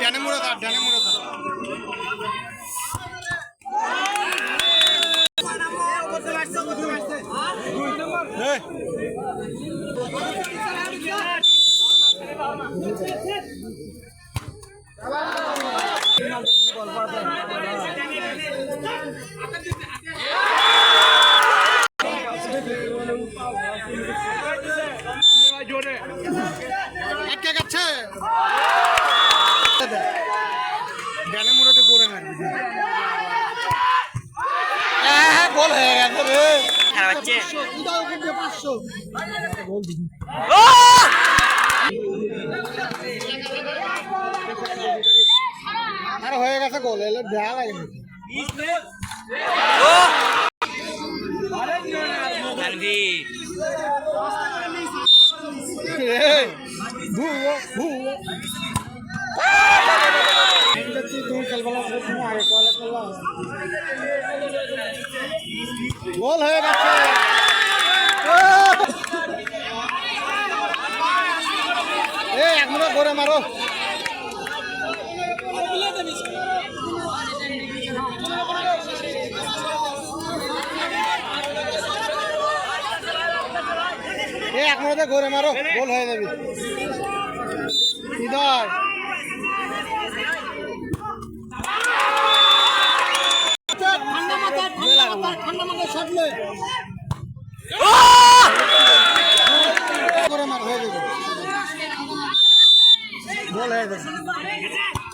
ডানে মুড়া আটকে গেছে ডানে মুড়াতে করে মারবি গোল হয়ে গেছে রে আর হয়ে গেছে গোল এলে দেয়া লাগে গোল হয়ে গেছে এক মুড়া করে মারো এক মুড়াতে ঘুরে মারো গোল হয়ে যাবে হৃদয় ঠান্ডা মাথায় সাজলে গোল হয়ে যাবে